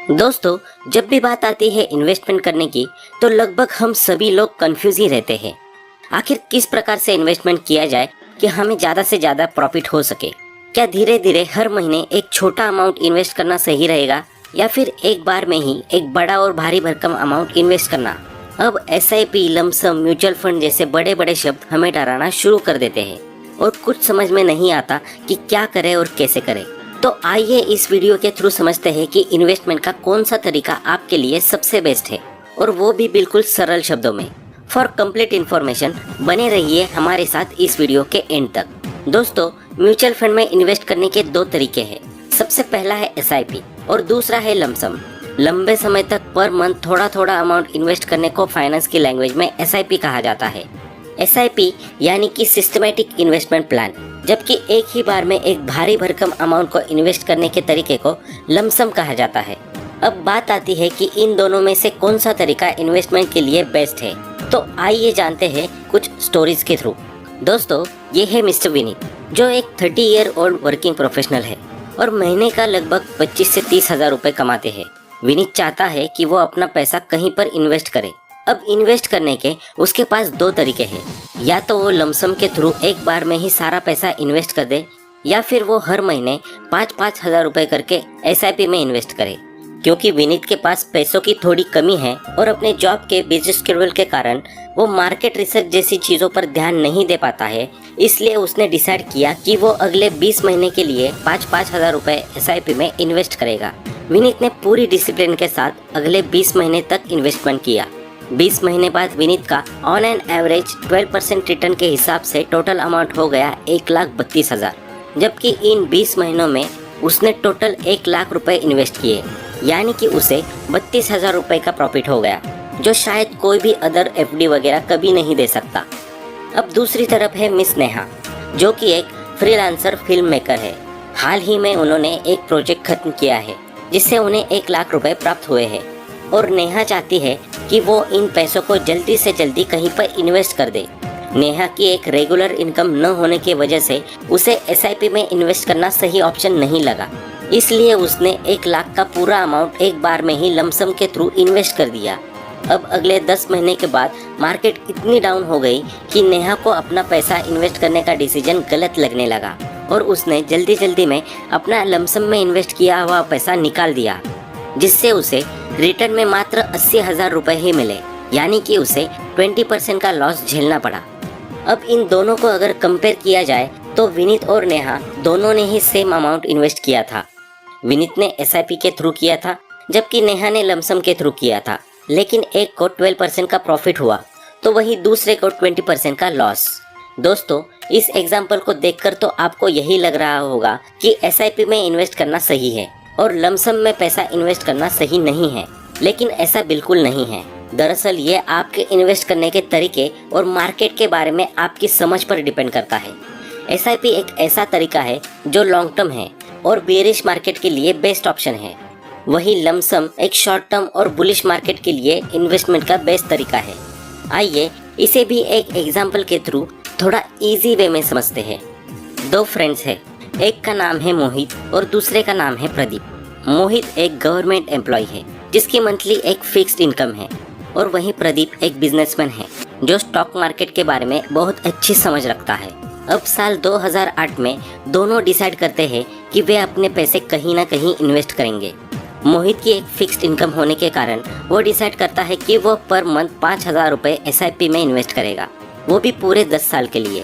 दोस्तों, जब भी बात आती है इन्वेस्टमेंट करने की तो लगभग हम सभी लोग कंफ्यूज ही रहते हैं। आखिर किस प्रकार से इन्वेस्टमेंट किया जाए कि हमें ज़्यादा से ज़्यादा प्रॉफिट हो सके। क्या धीरे धीरे हर महीने एक छोटा अमाउंट इन्वेस्ट करना सही रहेगा या फिर एक बार में ही एक बड़ा और भारी भरकम अमाउंट इन्वेस्ट करना। अब SIP, लमसम, म्यूचुअल फंड जैसे बड़े बड़े शब्द हमें डराना शुरू कर देते हैं और कुछ समझ में नहीं आता कि क्या करें और कैसे करें। तो आइए इस वीडियो के थ्रू समझते हैं कि इन्वेस्टमेंट का कौन सा तरीका आपके लिए सबसे बेस्ट है, और वो भी बिल्कुल सरल शब्दों में। फॉर कंप्लीट इन्फॉर्मेशन बने रहिए हमारे साथ इस वीडियो के एंड तक। दोस्तों, म्यूचुअल फंड में इन्वेस्ट करने के दो तरीके हैं। सबसे पहला है SIP और दूसरा है लमसम। लंबे समय तक पर मंथ थोड़ा थोड़ा अमाउंट इन्वेस्ट करने को फाइनेंस की लैंग्वेज में SIP कहा जाता है। SIP यानी कि सिस्टमैटिक इन्वेस्टमेंट प्लान, जबकि एक ही बार में एक भारी भरकम अमाउंट को इन्वेस्ट करने के तरीके को लमसम कहा जाता है। अब बात आती है कि इन दोनों में से कौन सा तरीका इन्वेस्टमेंट के लिए बेस्ट है। तो आइए जानते हैं कुछ स्टोरीज के थ्रू। दोस्तों, ये है मिस्टर विनीत, जो एक 30 ईयर ओल्ड वर्किंग प्रोफेशनल है और महीने का लगभग 25 से 30 हजार रुपए कमाते हैं। विनीत चाहता है कि वो अपना पैसा कहीं पर इन्वेस्ट करे। अब इन्वेस्ट करने के उसके पास दो तरीके हैं। या तो वो लमसम के थ्रू एक बार में ही सारा पैसा इन्वेस्ट कर दे, या फिर वो हर महीने 5-5 हजार रुपए करके SIP में इन्वेस्ट करे। क्योंकि विनीत के पास पैसों की थोड़ी कमी है और अपने जॉब के बिजी शेड्यूल के कारण वो मार्केट रिसर्च जैसी चीज़ों पर ध्यान नहीं दे पाता है, इसलिए उसने डिसाइड किया कि वो अगले 20 महीने के लिए 5-5 हजार रुपए SIP में इन्वेस्ट करेगा। विनीत ने पूरी डिसिप्लिन के साथ अगले 20 महीने तक इन्वेस्टमेंट किया। 20 महीने बाद विनीत का ऑन एन एवरेज 12% रिटर्न के हिसाब से टोटल अमाउंट हो गया 1,32,000, जबकि इन 20 महीनों में उसने टोटल 1 लाख रुपए इन्वेस्ट किए, यानी कि उसे 32,000 रुपए का प्रॉफिट हो गया, जो शायद कोई भी अदर FD वगैरह कभी नहीं दे सकता। अब दूसरी तरफ है मिस नेहा, जो कि एक फ्रीलांसर फिल्म मेकर है। हाल ही में उन्होंने एक प्रोजेक्ट खत्म किया है जिससे उन्हें 1 लाख रुपए प्राप्त हुए हैं, और नेहा चाहती है कि वो इन पैसों को जल्दी से जल्दी कहीं पर इन्वेस्ट कर दे। नेहा की एक रेगुलर इनकम न होने की वजह से उसे SIP में इन्वेस्ट करना सही ऑप्शन नहीं लगा, इसलिए उसने 1 लाख का पूरा अमाउंट एक बार में ही लमसम के थ्रू इन्वेस्ट कर दिया। अब अगले 10 महीने के बाद मार्केट इतनी डाउन हो गई कि नेहा को अपना पैसा इन्वेस्ट करने का डिसीजन गलत लगने लगा और उसने जल्दी जल्दी में अपना लमसम में इन्वेस्ट किया हुआ पैसा निकाल दिया, जिससे उसे रिटर्न में मात्र 80,000 रुपए ही मिले, यानी कि उसे 20% का लॉस झेलना पड़ा। अब इन दोनों को अगर कंपेयर किया जाए तो विनीत और नेहा दोनों ने ही सेम अमाउंट इन्वेस्ट किया था। विनीत ने SIP के थ्रू किया था, जबकि नेहा ने लमसम के थ्रू किया था, लेकिन एक को 12% का प्रॉफिट हुआ तो वही दूसरे को 20% का लॉस। दोस्तों, इस एग्जाम्पल को देखकर तो आपको यही लग रहा होगा कि SIP में इन्वेस्ट करना सही है और लमसम में पैसा इन्वेस्ट करना सही नहीं है, लेकिन ऐसा बिल्कुल नहीं है। दरअसल ये आपके इन्वेस्ट करने के तरीके और मार्केट के बारे में आपकी समझ पर डिपेंड करता है। SIP एक ऐसा तरीका है जो लॉन्ग टर्म है और बेरिश मार्केट के लिए बेस्ट ऑप्शन है। वही लमसम एक शॉर्ट टर्म और बुलिश मार्केट के लिए इन्वेस्टमेंट का बेस्ट तरीका है। आइए इसे भी एक एग्जाम्पल के थ्रू थोड़ा इजी वे में समझते हैं। दो फ्रेंड्स हैं, एक का नाम है मोहित और दूसरे का नाम है प्रदीप। मोहित एक गवर्नमेंट एम्प्लॉय है जिसकी मंथली एक फिक्स्ड इनकम है, और वहीं प्रदीप एक बिजनेसमैन है जो स्टॉक मार्केट के बारे में बहुत अच्छी समझ रखता है। अब साल 2008 में दोनों डिसाइड करते हैं कि वे अपने पैसे कहीं ना कहीं इन्वेस्ट करेंगे। मोहित की एक फिक्स्ड इनकम होने के कारण वो डिसाइड करता है कि वो पर मंथ 5,000 रुपये SIP में इन्वेस्ट करेगा, वो भी पूरे 10 साल के लिए।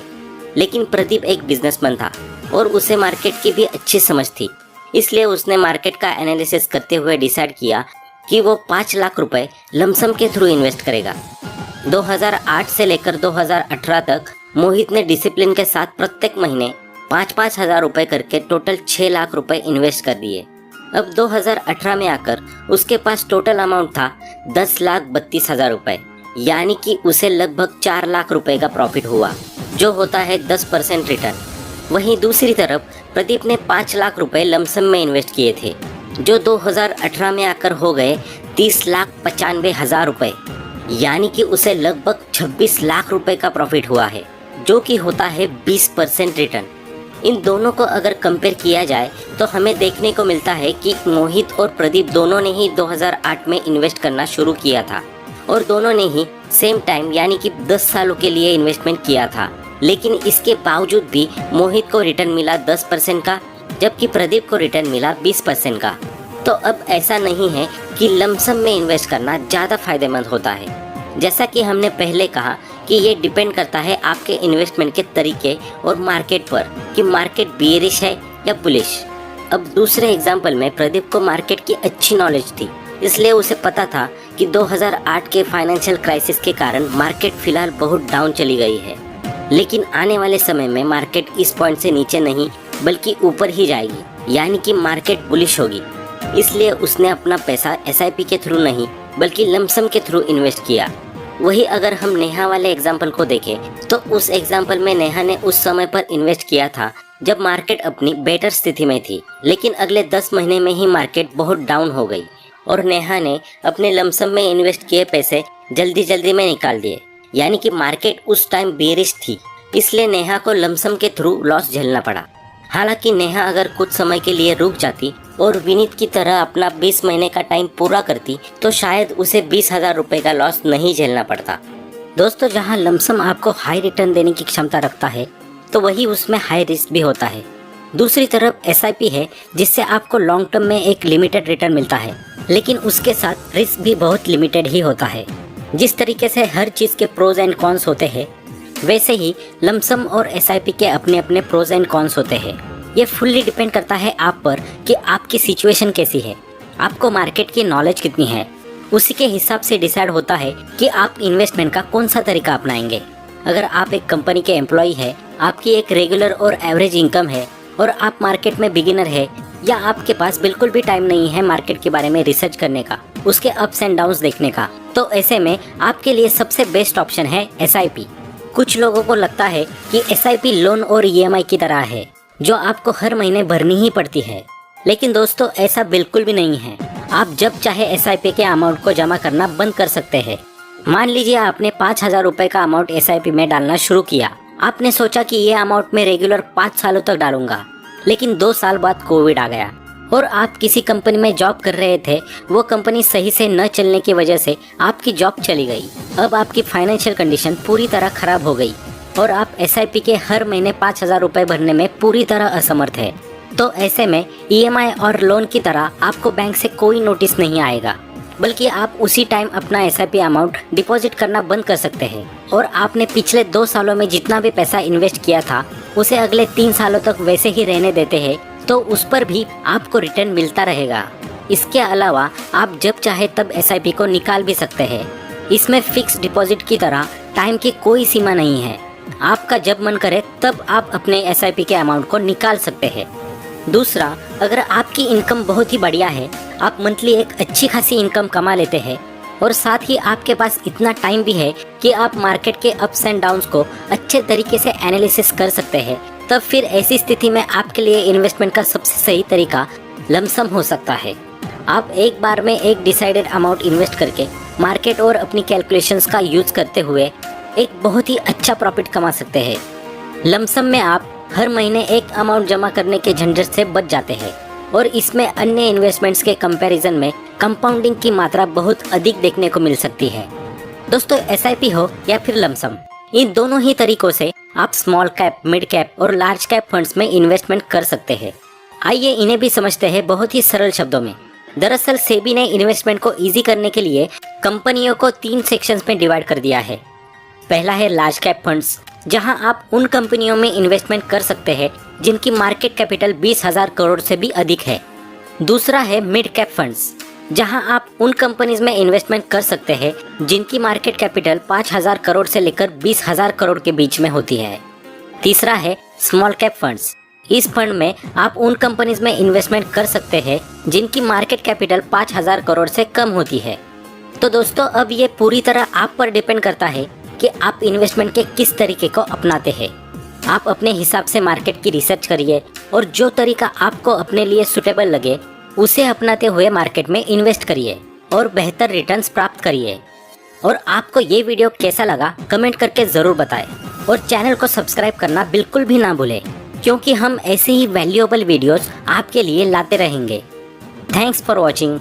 लेकिन प्रदीप एक बिजनेसमैन था और उसे मार्केट की भी अच्छी समझ थी, इसलिए उसने मार्केट का एनालिसिस करते हुए डिसाइड किया कि वो 5 लाख रुपए लमसम के थ्रू इन्वेस्ट करेगा। 2008 से लेकर 2018 तक मोहित ने डिसिप्लिन के साथ प्रत्येक महीने 5-5 हजार रुपए करके टोटल 6 लाख रुपए इन्वेस्ट कर दिए। अब 2018 में आकर उसके पास टोटल अमाउंट था 10,32,000 रुपए, यानी कि उसे लगभग 4 लाख रुपए का प्रॉफिट हुआ, जो होता है 10% रिटर्न। वहीं दूसरी तरफ प्रदीप ने 5 लाख रुपए लमसम में इन्वेस्ट किए थे, जो 2018 में आकर हो गए 30,95,000 रुपए, यानी कि उसे लगभग 26 लाख रुपए का प्रॉफिट हुआ है, जो कि होता है 20% रिटर्न। इन दोनों को अगर कंपेयर किया जाए तो हमें देखने को मिलता है कि मोहित और प्रदीप दोनों ने ही 2008 में इन्वेस्ट करना शुरू किया था और दोनों ने ही सेम टाइम यानी कि 10 सालों के लिए इन्वेस्टमेंट किया था। लेकिन इसके बावजूद भी मोहित को रिटर्न मिला 10% का, जबकि प्रदीप को रिटर्न मिला 20% का। तो अब ऐसा नहीं है कि लमसम में इन्वेस्ट करना ज़्यादा फायदेमंद होता है। जैसा कि हमने पहले कहा कि ये डिपेंड करता है आपके इन्वेस्टमेंट के तरीके और मार्केट पर कि मार्केट बियरिश है या बुलिश। अब दूसरे एग्जाम्पल में प्रदीप को मार्केट की अच्छी नॉलेज थी, इसलिए उसे पता था कि 2008 के फाइनेंशियल क्राइसिस के कारण मार्केट फिलहाल बहुत डाउन चली गई है, लेकिन आने वाले समय में मार्केट इस पॉइंट से नीचे नहीं बल्कि ऊपर ही जाएगी, यानी कि मार्केट बुलिश होगी। इसलिए उसने अपना पैसा SIP के थ्रू नहीं बल्कि लमसम के थ्रू इन्वेस्ट किया। वही अगर हम नेहा वाले एग्जाम्पल को देखें तो उस एग्जाम्पल में नेहा ने उस समय पर इन्वेस्ट किया था जब मार्केट अपनी बेटर स्थिति में थी, लेकिन अगले 10 महीने में ही मार्केट बहुत डाउन हो गई और नेहा ने अपने लमसम में इन्वेस्ट किए पैसे जल्दी में निकाल दिए, यानी कि मार्केट उस टाइम बेरिश थी, इसलिए नेहा को लमसम के थ्रू लॉस झेलना पड़ा। हालांकि नेहा अगर कुछ समय के लिए रुक जाती और विनीत की तरह अपना 20 महीने का टाइम पूरा करती तो शायद उसे 20,000 रुपए का लॉस नहीं झेलना पड़ता। दोस्तों, जहां लमसम आपको हाई रिटर्न देने की क्षमता रखता है तो वही उसमें हाई रिस्क भी होता है। दूसरी तरफ SIP है जिससे आपको लॉन्ग टर्म में एक लिमिटेड रिटर्न मिलता है, लेकिन उसके साथ रिस्क भी बहुत लिमिटेड ही होता है। जिस तरीके से हर चीज़ के प्रोज एंड कॉन्स होते हैं, वैसे ही लमसम और SIP के अपने अपने प्रोज एंड कॉन्स होते हैं। ये फुल्ली डिपेंड करता है आप पर कि आपकी सिचुएशन कैसी है, आपको मार्केट की नॉलेज कितनी है। उसी के हिसाब से डिसाइड होता है कि आप इन्वेस्टमेंट का कौन सा तरीका अपनाएंगे। अगर आप एक कंपनी के एम्प्लॉय है, आपकी एक रेगुलर और एवरेज इनकम है और आप मार्केट में बिगिनर है, या आपके पास बिल्कुल भी टाइम नहीं है मार्केट के बारे में रिसर्च करने का, उसके अप्स एंड डाउन्स देखने का, तो ऐसे में आपके लिए सबसे बेस्ट ऑप्शन है SIP। कुछ लोगों को लगता है कि SIP लोन और EMI की तरह है जो आपको हर महीने भरनी ही पड़ती है, लेकिन दोस्तों ऐसा बिल्कुल भी नहीं है। आप जब चाहे SIP के अमाउंट को जमा करना बंद कर सकते हैं। मान लीजिए आपने 5,000 रुपए का अमाउंट SIP में डालना शुरू किया। आपने सोचा कि ये अमाउंट मैं रेगुलर 5 सालों तक डालूंगा, लेकिन 2 साल बाद कोविड आ गया और आप किसी कंपनी में जॉब कर रहे थे। वो कंपनी सही से न चलने की वजह से आपकी जॉब चली गई। अब आपकी फाइनेंशियल कंडीशन पूरी तरह खराब हो गई और आप SIP के हर महीने 5,000 रुपए भरने में पूरी तरह असमर्थ है। तो ऐसे में EMI और लोन की तरह आपको बैंक से कोई नोटिस नहीं आएगा, बल्कि आप उसी टाइम अपना SIP अमाउंट डिपॉजिट करना बंद कर सकते हैं और आपने पिछले 2 सालों में जितना भी पैसा इन्वेस्ट किया था उसे अगले 3 सालों तक वैसे ही रहने देते हैं, तो उस पर भी आपको रिटर्न मिलता रहेगा। इसके अलावा आप जब चाहे तब SIP को निकाल भी सकते हैं। इसमें फिक्स डिपॉजिट की तरह टाइम की कोई सीमा नहीं है। आपका जब मन करे तब आप अपने SIP के अमाउंट को निकाल सकते हैं। दूसरा, अगर आपकी इनकम बहुत ही बढ़िया है, आप मंथली एक अच्छी खासी इनकम कमा लेते हैं और साथ ही आपके पास इतना टाइम भी है कि आप मार्केट के अप्स एंड डाउन्स को अच्छे तरीके से एनालिसिस कर सकते हैं, तब फिर ऐसी स्थिति में आपके लिए इन्वेस्टमेंट का सबसे सही तरीका लमसम हो सकता है। आप एक बार में एक डिसाइडेड अमाउंट इन्वेस्ट करके मार्केट और अपनी कैलकुलेशंस का यूज करते हुए एक बहुत ही अच्छा प्रॉफिट कमा सकते हैं। लमसम में आप हर महीने एक अमाउंट जमा करने के झंझट से बच जाते हैं और इसमें अन्य इन्वेस्टमेंट्स के कंपैरिजन में कंपाउंडिंग की मात्रा बहुत अधिक देखने को मिल सकती है। दोस्तों, SIP हो या फिर लमसम, इन दोनों ही तरीकों से आप स्मॉल कैप, मिड कैप और लार्ज कैप फंड्स में इन्वेस्टमेंट कर सकते हैं। आइए इन्हें भी समझते हैं बहुत ही सरल शब्दों में। दरअसल सेबी ने इन्वेस्टमेंट को इजी करने के लिए कंपनियों को 3 सेक्शंस में डिवाइड कर दिया है। पहला है लार्ज कैप फंड्स, जहां आप उन कंपनियों में इन्वेस्टमेंट कर सकते हैं जिनकी मार्केट कैपिटल 20,000 करोड़ से भी अधिक है। दूसरा है मिड कैप फंड्स, जहां आप उन कंपनीज में इन्वेस्टमेंट कर सकते हैं जिनकी मार्केट कैपिटल 5,000 करोड़ से लेकर 20,000 करोड़ के बीच में होती है। तीसरा है स्मॉल कैप फंड्स। इस फंड में आप उन कंपनीज में इन्वेस्टमेंट कर सकते हैं जिनकी मार्केट कैपिटल 5,000 करोड़ से कम होती है। तो दोस्तों, अब ये पूरी तरह आप पर डिपेंड करता है कि आप इन्वेस्टमेंट के किस तरीके को अपनाते हैं। आप अपने हिसाब से मार्केट की रिसर्च करिए और जो तरीका आपको अपने लिए सुटेबल लगे उसे अपनाते हुए मार्केट में इन्वेस्ट करिए और बेहतर रिटर्न्स प्राप्त करिए। और आपको ये वीडियो कैसा लगा कमेंट करके ज़रूर बताएं और चैनल को सब्सक्राइब करना बिल्कुल भी ना भूलें। क्योंकि हम ऐसे ही वैल्यूएबल वीडियोस आपके लिए लाते रहेंगे। Thanks for watching.